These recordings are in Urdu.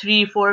3, 4,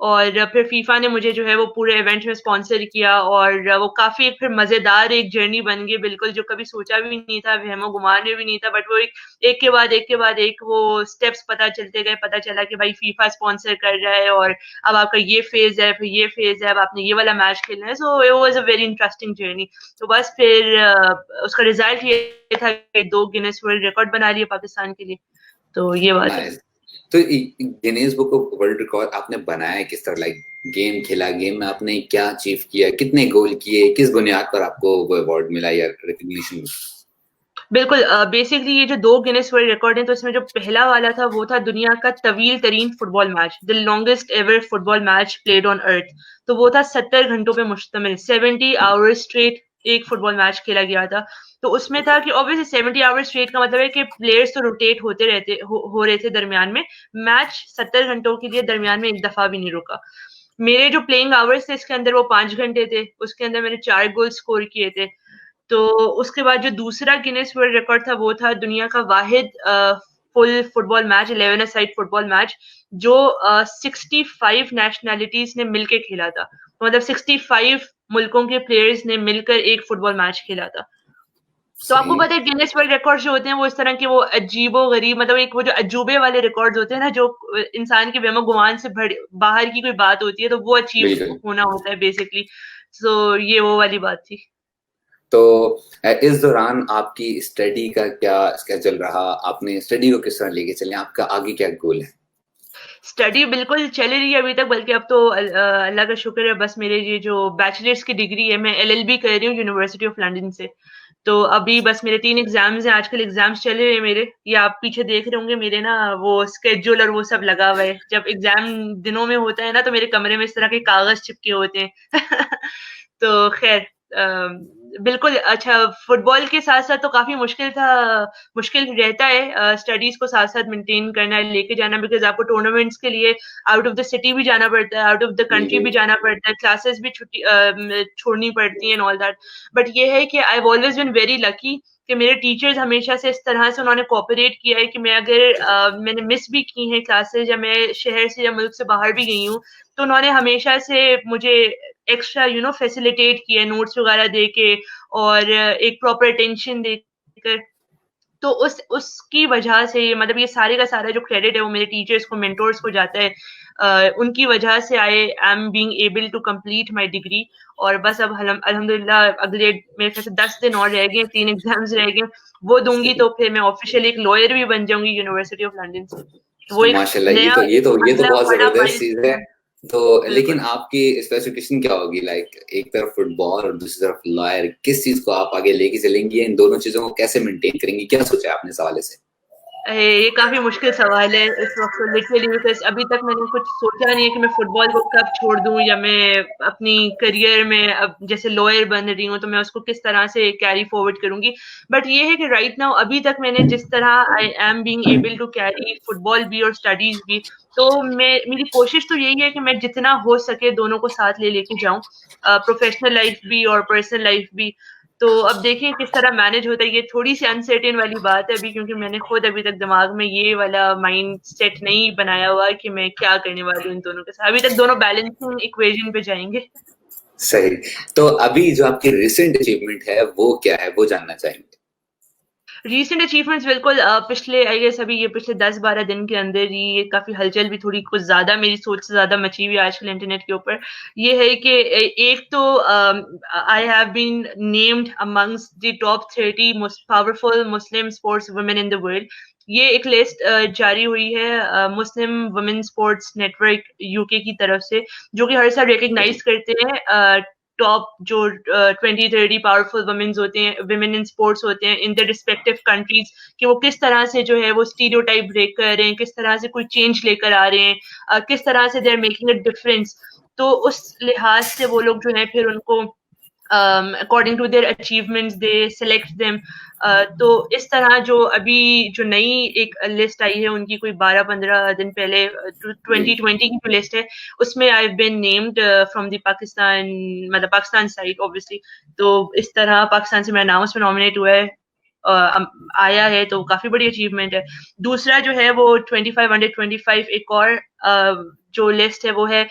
اور پھر فیفا نے مجھے جو ہے وہ پورے ایونٹ میں اسپانسر کیا اور وہ کافی ایک پھر مزیدار ایک جرنی بن گئی بالکل, جو کبھی سوچا بھی نہیں تھا, وہم و گمان میں بھی نہیں تھا, بٹ وہ ایک کے بعد ایک وہ اسٹیپس پتہ چلتے گئے, پتہ چلا کہ بھائی فیفا اسپانسر کر رہا ہے اور اب آپ کا یہ فیز ہے, پھر یہ فیز ہے, اب آپ نے یہ والا میچ کھیلنا ہے. So it was a very interesting journey. تو بس پھر اس کا ریزلٹ یہ تھا کہ 2 گینیس ورلڈ ریکارڈ بنا لیے پاکستان کے لیے. تو یہ بات ہے. تو Guinness book of world record آپ نے بنایا کس طرح؟ لائک گیم کھیلا, گیم میں آپ نے کیا اچیو کیا, کتنے گول کیے, کس بنیاد پر آپ کو وہ ایوارڈ ملا یا ریکگنیشن؟ بالکل, بیسکلی یہ جو 2 گینیس ورلڈ ریکارڈ ہیں, تو اس میں جو پہلا والا تھا وہ تھا دنیا کا طویل ترین football match, the longest ever football match played on earth. تو وہ تھا 70 گھنٹوں پہ مشتمل, 70 آورز اسٹریٹ ایک فٹ بال میچ کھیلا گیا تھا. تو اس میں تھا کہ اوبیسلی 70 آورز اسٹریٹ کا مطلب ہے کہ پلیئرس تو روٹیٹ ہوتے رہتے ہو رہے تھے درمیان میں, میچ 70 گھنٹوں کے لیے درمیان میں ایک دفعہ بھی نہیں رکا. میرے جو پلینگ آورز تھے اس کے اندر وہ 5 گھنٹے تھے, اس کے اندر میں نے 4 گول سکور کیے تھے. تو اس کے بعد جو دوسرا گینیس ورلڈ ریکارڈ تھا وہ تھا دنیا کا واحد فل فٹ بال میچ, 11 سائڈ فٹ بال میچ, جو 65 نیشنلٹیز نے مل کے کھیلا تھا. مطلب 65 ملکوں کے پلیئرز نے مل کر ایک فٹ بال میچ کھیلا تھا. تو آپ کو پتا ہے گینیس ورلڈ ریکارڈ جو ہوتے ہیں وہ اس طرح کے وہ عجیب و غریب, مطلب ایک وہ جو عجوبے والے ریکارڈز ہوتے ہیں نا, جو انسان کے وہم و گمان سے باہر کی کوئی بات ہوتی ہے, تو وہ اچیو ہونا ہوتا ہے بیسکلی. سو یہ وہ والی بات تھی. تو اس دوران آپ کی اسٹڈی کا کیا چل رہا, آپ نے اسٹڈی کو کس طرح لے کے چلیں, آپ کا آگے کیا گول ہے؟ اسٹڈی بالکل چل رہی ہے ابھی تک, بلکہ اب تو اللہ کا شکر ہے, بس میرے یہ جو بیچلرس کی ڈگری ہے, میں LLB کر رہی ہوں یونیورسٹی آف لنڈن سے. تو ابھی بس میرے 3 ایگزامز ہیں, آج کل ایگزامز چل رہے ہیں میرے, یہ آپ پیچھے دیکھ رہے ہوں گے میرے نا وہ اسکیڈول اور وہ سب لگا ہوا ہے. جب ایگزام دنوں میں ہوتا ہے نا تو میرے کمرے میں اس طرح کے کاغذ چپکے ہوتے ہیں. تو خیر بالکل اچھا, فٹ بال کے ساتھ ساتھ تو کافی مشکل رہتا ہے اسٹڈیز کو ساتھ ساتھ مینٹین کرنا, لے کے جانا, بیکاز آپ کو ٹورنامنٹس کے لیے آؤٹ آف دا سٹی بھی جانا پڑتا ہے, آؤٹ آف دا کنٹری بھی جانا پڑتا ہے, کلاسز بھی چھوڑنی پڑتی ہیں آل دیٹ. بٹ یہ ہے کہ I have always been very lucky کہ میرے ٹیچرز ہمیشہ سے اس طرح سے انہوں نے کوآپریٹ کیا ہے کہ میں اگر میں نے مس بھی کی ہیں کلاسز, یا میں شہر سے یا ملک سے باہر بھی گئی ہوں, تو انہوں نے ہمیشہ سے مجھے ایکسٹرا فیسیلیٹیٹ کیا ہے, نوٹس وغیرہ دے کے اور ایک پراپر اٹینشن دے کر. تو اس کی وجہ سے مطلب یہ سارے کا سارا جو کریڈٹ ہے وہ میرے ٹیچرز کو, مینٹورز کو جاتا ہے. ان کی وجہ سے I am being able to complete my degree. اور بس اب الحمدللہ اگلے میرے خیال سے 10 دن اور رہ گئے, 3 ایگزامز رہ گئے, وہ دوں گی تو پھر میں آفیشیل ایک لوئر بھی بن جاؤں گی یونیورسٹی آف لنڈن سے. وہ ایک ماشاءاللہ, یہ تو بہت زبردست چیز ہے. تو لیکن بالکل. آپ کی اسپیسیفکیشن کیا ہوگی, لائک ایک طرف فٹ بال اور دوسری طرف لائر, کس چیز کو آپ آگے لے کے چلیں گی, ان دونوں چیزوں کو کیسے مینٹین کریں گی, کیا سوچا ہے آپ نے اس حوالے سے؟ یہ کافی مشکل سوال ہے اس وقت لٹرلی, بیکاز ابھی تک میں نے کچھ سوچا نہیں ہے کہ میں فٹ بال کو کب چھوڑ دوں, یا میں اپنی کریئر میں اب جیسے لوئر بن رہی ہوں تو میں اس کو کس طرح سے کیری فارورڈ کروں گی. بٹ یہ ہے کہ رائٹ ناؤ ابھی تک میں نے جس طرح I am being able to carry football بھی اور اسٹڈیز بھی, تو میری کوشش تو یہی ہے کہ میں جتنا ہو سکے دونوں کو ساتھ لے کے جاؤں, پروفیشنل لائف بھی اور پرسنل لائف بھی. تو اب دیکھیں کس طرح مینج ہوتا ہے, یہ تھوڑی سی انسرٹن والی بات ہے ابھی, کیونکہ میں نے خود ابھی تک دماغ میں یہ والا مائنڈ سیٹ نہیں بنایا ہوا کہ میں کیا کرنے والی ہوں ان دونوں کے ساتھ. ابھی تک دونوں بیلنسنگ ایکویژن پہ جائیں گے. صحیح. تو ابھی جو آپ کی ریسنٹ اچیومنٹ ہے وہ کیا ہے, وہ جاننا چاہیں گے. ریسنٹ اچیومنٹس بالکل پچھلے آئی گیس ابھی یہ پچھلے 10-12 دن کے اندر ہی یہ کافی ہلچل بھی تھوڑی کچھ زیادہ میری سوچ سے زیادہ مچی ہوئی آج کل انٹرنیٹ کے اوپر. یہ ہے کہ ایک تو I have been named amongst the top 30 most powerful Muslim sports women in the world. یہ ایک لسٹ جاری ہوئی ہے Muslim women sports network UK کی طرف سے, جو کہ ہر سال ریکگنائز کرتے ہیں ٹاپ جو 20-30 پاورفل ویمنز ہوتے ہیں, ویمن ان اسپورٹس ہوتے ہیں ان در ریسپیکٹیو کنٹریز, کہ وہ کس طرح سے جو ہے وہ اسٹیریوٹائپ بریک کر رہے ہیں, کس طرح سے کوئی چینج لے کر آ رہے ہیں, کس طرح سے they are making a difference. تو اس لحاظ سے وہ لوگ جو ہیں پھر ان کو according to their achievements they select them. تو اس طرح جو ابھی جو نئی ایک لسٹ آئی ہے ان کی کوئی 12-15 دن پہلے 2020 کی جو لسٹ ہے, اس میں آئی بین نیمڈ فرام دی پاکستان, مطلب پاکستان سائڈ اوبیسلی. تو اس طرح پاکستان سے میرا نام اس میں نامنیٹ ہوا ہے, آیا ہے, تو کافی بڑی اچیومنٹ ہے. دوسرا جو ہے وہ 25 under 25 ایک اور جو لسٹ ہے وہ ہے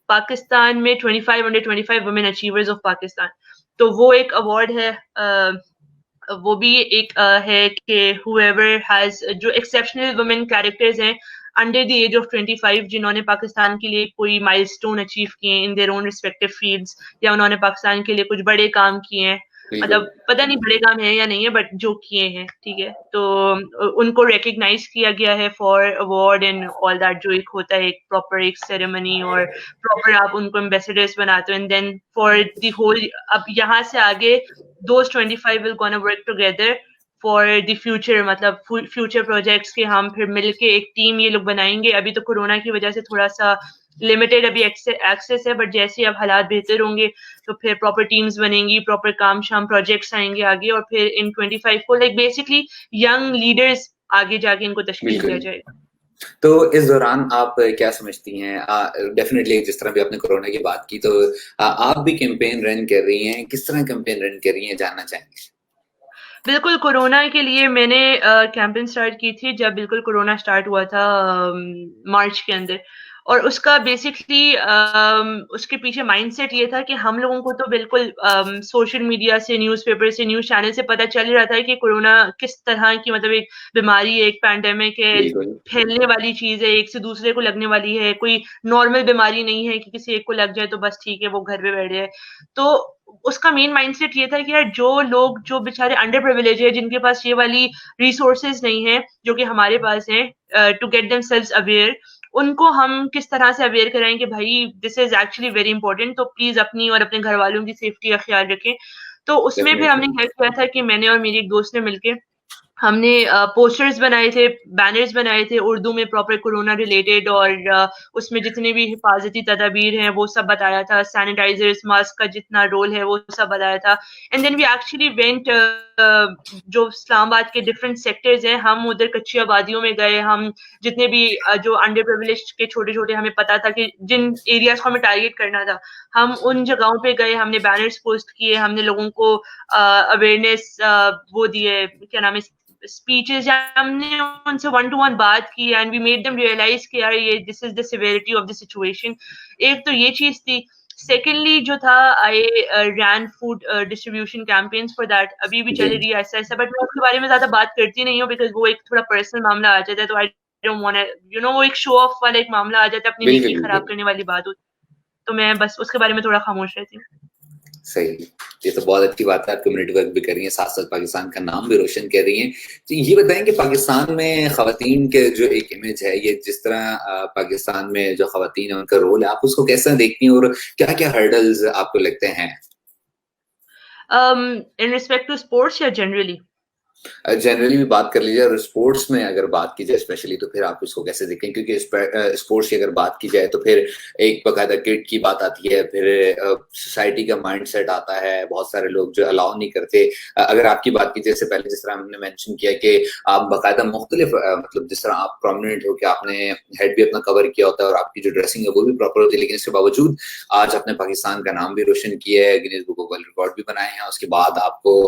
پاکستان میں 25 under 25 women achievers of Pakistan. تو وہ ایک ایوارڈ ہے, وہ بھی ایک ہے کہ whoever has جو ایکسیپشنل وومن کیریکٹرز ہیں انڈر دی ایج آف 25 جنہوں نے پاکستان کے لیے کوئی مائل اسٹون اچیو کیے ہیں in their own respective fields, یا انہوں نے پاکستان کے لیے کچھ بڑے کام کیے ہیں, مطلب پتہ نہیں بڑے کام ہیں یا نہیں ہے بٹ جو کیے ہیں, ٹھیک ہے, تو ان کو ریکگنائز کیا گیا ہے for award and all that, جو ایک ہوتا ہے ایک پراپر ایک سیریمنی اور پراپر آپ ان کو ایمبیسڈرز بناتے ہو, and then for the whole. اب یہاں سے آگے those 25 will gonna work together for the future, مطلب فیوچر پروجیکٹس کے ہم پھر مل کے ایک ٹیم یہ لوگ بنائیں گے. ابھی تو کورونا کی وجہ سے تھوڑا سا لمیٹیڈ ابھی ایکسیس ہے, بٹ جیسے اب حالات بہتر ہوں گے تو پھر پراپر ٹیمز بنیں گی, پراپر کام شام پروجیکٹس آئیں گے آگے, اور پھر ان 25 کو لائک بیسکلی ینگ لیڈرز آگے جا کے ان کو تشکیل دیا جائے گا. تو اس دوران آپ کیا سمجھتی ہیں, ڈیفینیٹلی جس طرح بھی آپ نے کورونا کی بات کی تو آپ بھی کیمپین رن کر رہی ہیں, کس طرح کیمپین رن کر رہی ہیں جاننا چاہیں گے. بالکل, کورونا کے لیے میں نے کیمپین سٹارٹ کی تھی جب بالکل کورونا سٹارٹ ہوا تھا مارچ کے اندر, اور اس کا بیسکلی اس کے پیچھے مائنڈ سیٹ یہ تھا کہ ہم لوگوں کو تو بالکل سوشل میڈیا سے, نیوز پیپر سے, نیوز چینل سے پتہ چل رہا تھا کہ کورونا کس طرح کی مطلب ایک بیماری ہے, ایک پینڈیمک ہے, پھیلنے والی چیز ہے, ایک سے دوسرے کو لگنے والی ہے, کوئی نارمل بیماری نہیں ہے کہ کسی ایک کو لگ جائے تو بس ٹھیک ہے وہ گھر پہ بیٹھ جائے. تو اس کا مین مائنڈ سیٹ یہ تھا کہ یار جو لوگ جو بیچارے انڈر پریویلیج ہے, جن کے پاس یہ والی ریسورسز نہیں ہیں جو کہ ہمارے پاس ہیں to get themselves aware, ان کو ہم کس طرح سے اویئر کرائیں کہ بھائی this is actually very important, تو پلیز اپنی اور اپنے گھر والوں کی سیفٹی کا خیال رکھیں. تو اس میں پھر ہم نے کیا کیا تھا کہ میں نے اور میری ایک دوست نے مل کے ہم نے پوسٹرز بنائے تھے, بینرز بنائے تھے اردو میں پراپر کورونا ریلیٹڈ, اور اس میں جتنے بھی حفاظتی تدابیر ہیں وہ سب بتایا تھا, سینیٹائزرز, ماسک کا جتنا رول ہے وہ سب بتایا تھا. And then we actually went, جو اسلام آباد کے ڈفرینٹ سیکٹرز ہیں, ہم ادھر کچی آبادیوں میں گئے, ہم جتنے بھی جو انڈر پریویلیج کے چھوٹے چھوٹے, ہمیں پتا تھا کہ جن ایریاز کو ہمیں ٹارگیٹ کرنا تھا, ہم ان جگہوں پہ گئے, ہم نے بینرز پوسٹ کیے, ہم نے لوگوں کو اویئرنیس وہ دیے, کیا نام ہے, اسپیچز, ہم نے ان سے 1-to-1 بات کی, and we made them realise کہ یار یہ this is the severity of the situation. ایک تو یہ چیز تھی. سیکنڈلی جو تھا, I ran food distribution campaigns for that, ابھی بھی چل رہی ہے ایسا ایسا, بٹ میں اس کے بارے میں زیادہ بات کرتی نہیں ہوں بیکاز وہ ایک تھوڑا پرسنل معاملہ آ جاتا ہے, تو آئی ڈونٹ وانٹ وہ ایک شو آف والا ایک معاملہ آ جاتا ہے, اپنی نیکی خراب کرنے والی بات ہوتی, تو میں بس اس کے بارے میں تھوڑا خاموش رہتی ہوں. صحیح, یہ تو بہت اچھی بات ہے, آپ کمیونٹی ورک بھی کر رہی ہیں, ساتھ ساتھ پاکستان کا نام بھی روشن کر رہی ہیں. تو یہ بتائیں کہ پاکستان میں خواتین کے جو ایک امیج ہے, یہ جس طرح پاکستان میں جو خواتین ہیں ان کا رول ہے, آپ اس کو کیسا دیکھتی ہیں اور کیا کیا ہرڈلز آپ کو لگتے ہیں ان ریسپیکٹ ٹو اسپورٹس یا جنرلی؟ جنرلی بھی بات کر لیجیے, اور اسپورٹس میں اگر بات کی جائے اسپیشلی تو پھر آپ اس کو کیسے دیکھیں, کیونکہ اسپورٹس کی اگر بات کی جائے تو پھر ایک باقاعدہ کٹ کی بات آتی ہے, پھر سوسائٹی کا مائنڈ سیٹ آتا ہے, بہت سارے لوگ جو الاؤ نہیں کرتے. اگر آپ کی بات کی جائے سے پہلے جس طرح ہم نے مینشن کیا کہ آپ باقاعدہ مختلف مطلب جس طرح آپ پرومیننٹ ہو کہ آپ نے ہیڈ بھی اپنا کور کیا ہوتا ہے اور آپ کی جو ڈریسنگ ہے وہ بھی پراپر ہوتی ہے, لیکن اس کے باوجود آج آپ نے پاکستان کا نام بھی روشن کیا ہے, Guinness book of world record بھی بنائے ہیں, اس کے بعد آپ کو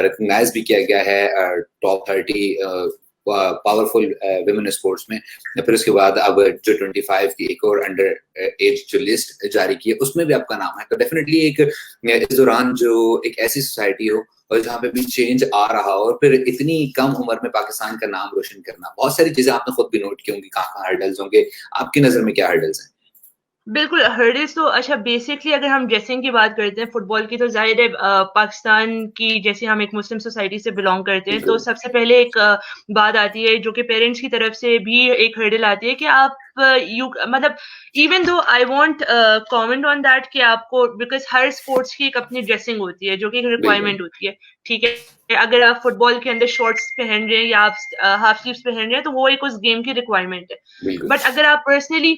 ریکگنائز بھی کیا گیا ہے ٹاپ 30 پاورفل ویمن اسپورٹس میں. پھر اس کے بعد اب جو 25 کی ایک اور انڈر ایج جو لسٹ جاری کی ہے اس میں بھی آپ کا نام ہے. تو ڈیفینیٹلی ایک اس دوران جو ایک ایسی سوسائٹی ہو اور جہاں پہ بھی چینج آ رہا ہو, اور پھر اتنی کم عمر میں پاکستان کا نام روشن کرنا, بہت ساری چیزیں آپ نے خود بھی نوٹ کی ہوں گی, کہاں کہاں ہرڈلز ہوں گے, آپ کی نظر میں کیا ہرڈلز ہیں؟ بالکل, ہرڈلز تو اچھا بیسکلی اگر ہم ڈریسنگ کی بات کرتے ہیں فٹ بال کی, تو ظاہر ہے پاکستان کی جیسے ہم ایک مسلم سوسائٹی سے بلانگ کرتے ہیں, تو سب سے پہلے ایک بات آتی ہے جو کہ پیرنٹس کی طرف سے بھی ایک ہرڈل آتی ہے کہ آپ مطلب even though I want comment on that کہ آپ کو, بیکاز ہر اسپورٹس کی ایک اپنی ڈریسنگ ہوتی ہے جو کہ ایک ریکوائرمنٹ ہوتی ہے, ٹھیک ہے. اگر آپ فٹ بال کے اندر شارٹس پہن رہے ہیں یا آپ ہاف سلیوز پہن رہے ہیں تو وہ ایک اس گیم کی ریکوائرمنٹ ہے. بٹ اگر آپ پرسنلی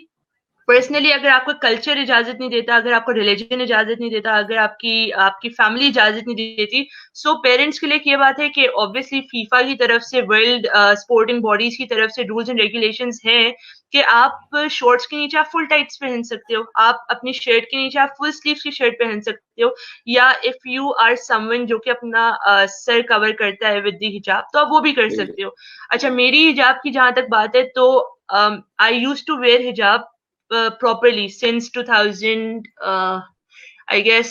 اگر آپ کو کلچر اجازت نہیں دیتا, اگر آپ کو ریلیجن اجازت نہیں دیتا, اگر آپ کی فیملی اجازت نہیں دیتی, سو پیرنٹس کے لیے یہ بات ہے کہ obviously فیفا کی طرف سے, ورلڈ اسپورٹنگ باڈیز کی طرف سے رولز اینڈ ریگولیشنز ہیں کہ آپ شارٹس کے نیچے آپ فل ٹائٹس پہن سکتے ہو, آپ اپنی شرٹ کے نیچے آپ فل سلیوز کی شرٹ پہن سکتے ہو, یا if you are someone جو کہ اپنا سر کور کرتا ہے ود دی حجاب تو آپ وہ بھی کر سکتے ہو. اچھا, میری حجاب کی جہاں تک بات ہے تو I used to wear hijab properly since 2000 I guess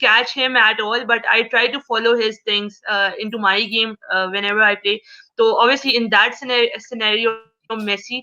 catch him at all, but I try to follow his things into my game whenever I play. So obviously in that scenario Messi.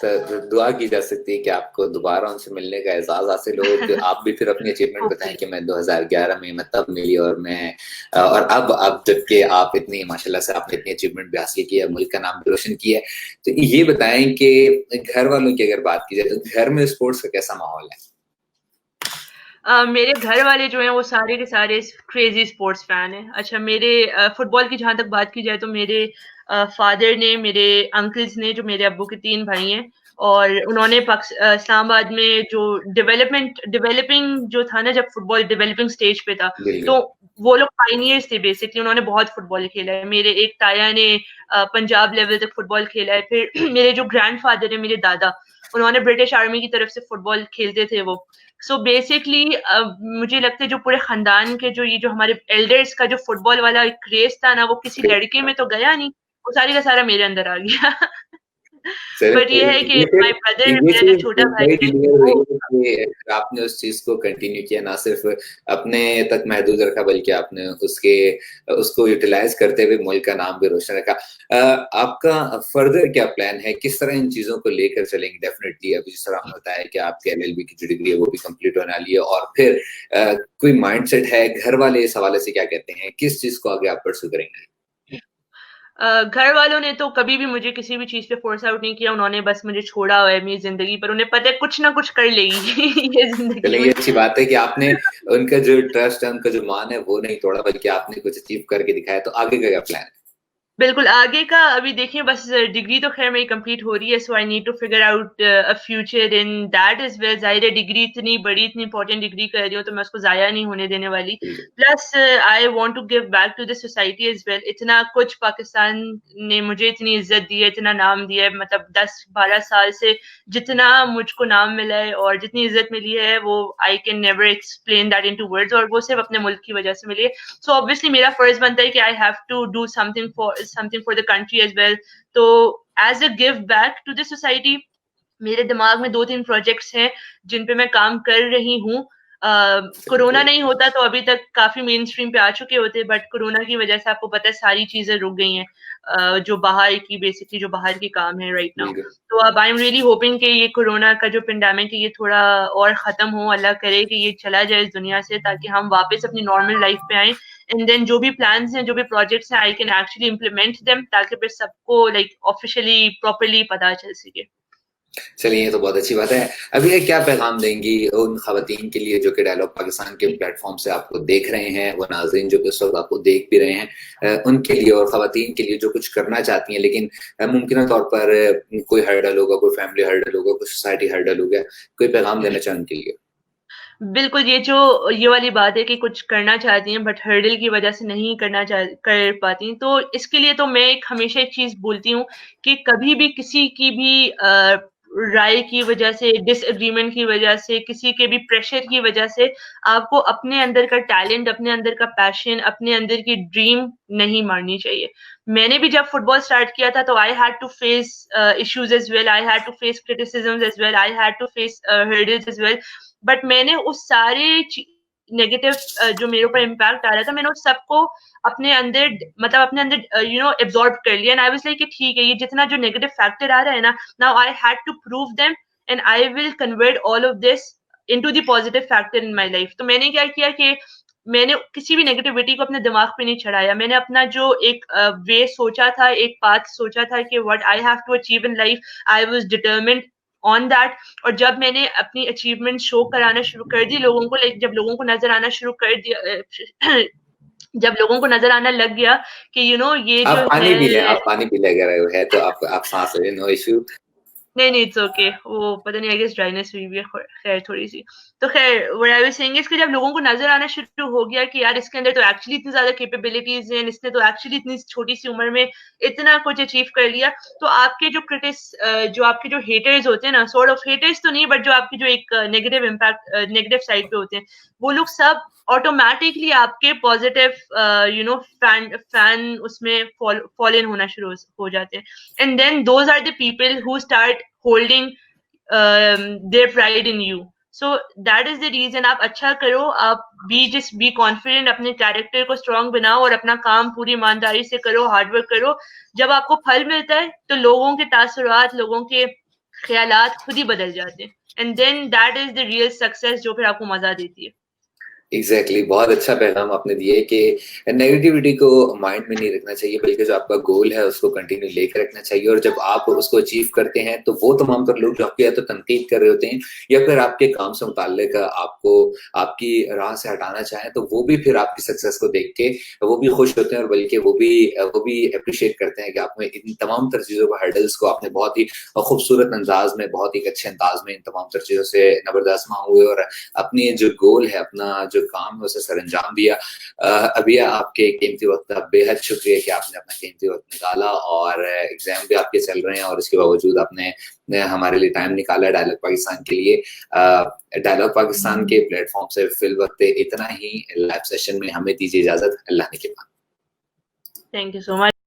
تو دعا کی جا سکتی ہے کہ آپ کو دوبارہ ان سے ملنے کا اعزاز حاصل ہو, کہ آپ بھی پھر اپنی اچیومنٹ بتائیں کہ میں 2011 میں تب ملی اور اب جب کہ آپ اتنی ماشاءاللہ سے آپ نے اتنی اچیومنٹ بھی حاصل کی ہے, ملک کا نام بھی روشن کیا ہے. تو یہ بتائیں کہ گھر والوں کی اگر بات کی جائے تو گھر میں اسپورٹس کا کیسا ماحول ہے؟ میرے گھر والے جو ہیں وہ سارے کے سارے کریزی اسپورٹس فین ہیں. اچھا, میرے فٹ بال کی جہاں تک بات کی جائے تو میرے فادر نے, میرے انکلز نے, جو میرے ابو کے 3 بھائی ہیں, اور انہوں نے اسلام آباد میں جو ڈیولپنگ جو تھا نا, جب فٹ بال ڈیولپنگ اسٹیج پہ تھا, تو وہ لوگ پائنیئرس تھے بیسکلی. انہوں نے بہت فٹ بال کھیلا ہے. میرے ایک تایا نے پنجاب لیول تک فٹ بال کھیلا ہے. پھر میرے جو گرینڈ فادر ہیں, میرے دادا, انہوں نے برٹش آرمی کی طرف سے فٹ بال کھیلتے تھے وہ. سو بیسکلی مجھے لگتا ہے جو پورے خاندان کے جو ہمارے ایلڈرس کا جو فٹ بال والا ایک کریز تھا نا, وہ کسی لڑکے میں تو گیا نہیں, وہ ساری کا سارا میرے اندر آ گیا. بٹ یہ ہے کہ مائی بردر, میرا جو چھوٹا بھائی ہے, آپ نے اس چیز کو کنٹینیو کیا, نہ صرف اپنے تک محدود رکھا بلکہ آپ نے اس کو یوٹیلائز کرتے ہوئے ملک کا نام بھی روشن رکھا. آپ کا فردر کیا پلان ہے, کس طرح ان چیزوں کو لے کر چلیں گے؟ ڈیفینیٹلی ابھی جس طرح آپ نے بتایا کہ آپ کے LLB کی جو ڈگری ہے وہ بھی کمپلیٹ ہونے والی ہے, اور پھر کوئی مائنڈ سیٹ ہے گھر والے اس حوالے سے کیا کہتے ہیں, کس چیز کو آگے آپ پرسو کریں گے؟ گھر والوں نے تو کبھی بھی مجھے کسی بھی چیز پہ فورس آؤٹ نہیں کیا. انہوں نے بس مجھے چھوڑا ہوا ہے میری زندگی پر. انہیں پتہ ہے کچھ نہ کچھ کر لے گی یہ زندگی میں. یہ اچھی بات ہے کہ آپ نے ان کا جو ٹرسٹ ہے, ان کا جو مان ہے وہ نہیں توڑا, بلکہ آپ نے کچھ اچیو کر کے دکھایا. تو آگے کا کیا پلان ہے؟ بالکل آگے کا ابھی دیکھیں, بس ڈگری تو خیر میری کمپلیٹ ہو رہی ہے. So I need to figure out a future in that as well. ظاہر ہے ڈگری اتنی بڑی, اتنی امپورٹنٹ ڈگری کر رہی ہوں تو میں اس کو ضائع نہیں ہونے دینے والی. Plus I want to give back to the society as well. اتنا کچھ پاکستان نے مجھے اتنی عزت دی ہے, اتنا نام دیا ہے, مطلب 10-12 سال سے جتنا مجھ کو نام ملا ہے اور جتنی عزت ملی ہے, وہ I can never explain that into words, اور وہ صرف اپنے ملک کی وجہ سے ملی ہے. سو obviously میرا فرض بنتا ہے کہ I have to do something for the country as well. تو as a give back to the society, میرے دماغ میں 2-3 پروجیکٹس ہیں جن پہ میں کام کر رہی ہوں. کورونا نہیں ہوتا تو ابھی تک کافی مین اسٹریم پہ آ چکے ہوتے, بٹ کورونا کی وجہ سے آپ کو پتہ ہے ساری چیزیں رک گئی ہیں, جو باہر کی بیسکلی جو باہر کے کام ہے رائٹ ناؤ. تو اب آئی ایم ریئلی ہوپنگ کہ یہ کورونا کا جو پینڈیمک ہے یہ تھوڑا اور ختم ہو, اللہ کرے کہ یہ چلا جائے اس دنیا سے, تاکہ ہم واپس اپنی نارمل لائف پہ آئیں. اینڈ دین جو بھی پلانس ہیں, جو بھی پروجیکٹس ہیں, I can actually implement them, تاکہ پھر سب کو لائک آفیشلی پراپرلی پتہ چل سکے. چلیے, یہ تو بہت اچھی بات ہے. ابھی کیا پیغام دیں گی ان خواتین کے لیے جو کہ ڈائلاگ پاکستان کے پلیٹ فارم سے آپ کو دیکھ رہے ہیں, وہ ناظرین جو کہ اس وقت آپ کو دیکھ بھی رہے ہیں, ان کے لیے اور خواتین کے لیے جو کچھ کرنا چاہتی ہیں لیکن ممکنہ طور پر کوئی ہرڈل ہوگا, کوئی فیملی ہرڈل ہوگا, کوئی سوسائٹی ہرڈل ہوگا, کوئی پیغام دینا چاہیں ان کے لیے؟ بالکل, یہ والی بات ہے کہ کچھ کرنا چاہتی ہیں بٹ ہرڈل کی وجہ سے نہیں کر پاتی. تو اس کے لیے تو میں ہمیشہ ایک چیز بولتی ہوں کہ کبھی بھی کسی کی بھی رائے کی وجہ سے, ڈس ایگریمنٹ کی وجہ سے, کسی کے بھی پریشر کی وجہ سے آپ کو اپنے اندر کا ٹیلنٹ, اپنے اندر کا پیشن, اپنے اندر کی ڈریم نہیں مارنی چاہیے. میں نے بھی جب فٹ بال اسٹارٹ کیا تھا تو I had to face issues as well, I had to face criticisms as well, I had to face hurdles as well. But میں نے اس سارے نیگیٹو جو میرے اوپر امپیکٹ آ رہا تھا, میں نے اس سب کو اپنے اندر مطلب اپنے اندر ایبزارب کر لیا. اینڈ آئی واز لائک کہ ٹھیک ہے, یہ جتنا جو نیگیٹو فیکٹر آ رہا ہے نا, now I had to prove them and I will convert all of this into the positive factor in my life. تو میں نے کیا کہ میں نے کسی بھی نیگیٹیوٹی کو اپنے دماغ پہ نہیں چڑھایا. میں نے اپنا جو ایک وے سوچا تھا, ایک پاتھ سوچا تھا کہ what I have to achieve in life, I was determined on that. اور جب میں نے اپنی اچیومنٹ شو کرانا شروع کر دی لوگوں کو, لائک جب لوگوں کو نظر آنا شروع کر دیا, جب لوگوں کو نظر آنا لگ گیا کہ یہ جو آپ پانی پی لیں, آپ پانی پی لیں اگر ہے تو آپ سانس لیں, نو ایشو. نہیں اٹس اوکے, وہ پتہ نہیں آئی گیس ڈرائنس ہوئی بھی ہے خیر تھوڑی سی. تو خیر what I was saying is کہ جب لوگوں کو نظر آنا شروع ہو گیا کہ یار اس کے اندر تو ایکچولی اتنی زیادہ کیپیبلٹیز ہیں, اس نے تو ایکچولی اتنی چھوٹی سی عمر میں اتنا کچھ اچیو کر لیا, تو آپ کے جو آپ کے جو ہیٹرز ہوتے ہیں نا, سورٹ آف ہیٹرز تو نہیں بٹ جو آپ کی جو ایک نیگیٹو امپیکٹ نیگیٹو سائڈ پہ ہوتے ہیں, وہ لوگ سب آٹومیٹکلی آپ کے پازیٹیو فین اس میں فال ان ہونا شروع ہو جاتے ہیں. And then those are the people who start holding their pride in you. So that is the reason آپ اچھا کرو, آپ be confident, اپنے کیریکٹر کو اسٹرانگ بناؤ اور اپنا کام پوری ایمانداری سے کرو, ہارڈ ورک کرو. جب آپ کو پھل ملتا ہے تو لوگوں کے تاثرات, لوگوں کے خیالات خود ہی بدل جاتے ہیں, and then that is the real success جو پھر آپ کو مزہ دیتی ہے. ایگزیکٹلی بہت اچھا پیغام آپ نے دیے کہ نیگیٹیوٹی کو مائنڈ میں نہیں رکھنا چاہیے, بلکہ جو آپ کا گول ہے اس کو کنٹینیو لے کے رکھنا چاہیے, اور جب آپ اس کو اچیو کرتے ہیں تو وہ تمام تر لوگ جو آپ کی یا تو تنقید کر رہے ہوتے ہیں یا پھر آپ کے کام سے متعلق آپ کو آپ کی راہ سے ہٹانا چاہیں, تو وہ بھی پھر آپ کی سکسیس کو دیکھ کے وہ بھی خوش ہوتے ہیں, اور بلکہ وہ بھی اپریشیٹ کرتے ہیں کہ آپ میں ان تمام تر چیزوں کو, ہرڈلس کو آپ نے بہت ہی خوبصورت انداز میں, بہت ہی اچھے انداز میں ان تمام تر چیزوں سے نبردست ہوئے اور اپنی جو گول ہے, اپنا جو کام ہے اسے سر انجام دیا. ابھی آپ کے قیمتی وقت کا بے حد شکریہ کہ آپ نے اپنا قیمتی وقت نکالا, اور ایگزام بھی آپ کے چل رہے ہیں اور اس کے باوجود آپ نے ہمارے لیے ٹائم نکالا ڈائلاگ پاکستان کے لیے. ڈائلاگ پاکستان کے پلیٹ فارم سے فی الوقت اتنا ہی. لائیو سیشن میں ہمیں دیجیے اجازت. اللہ نے کے بعد. Thank you so much.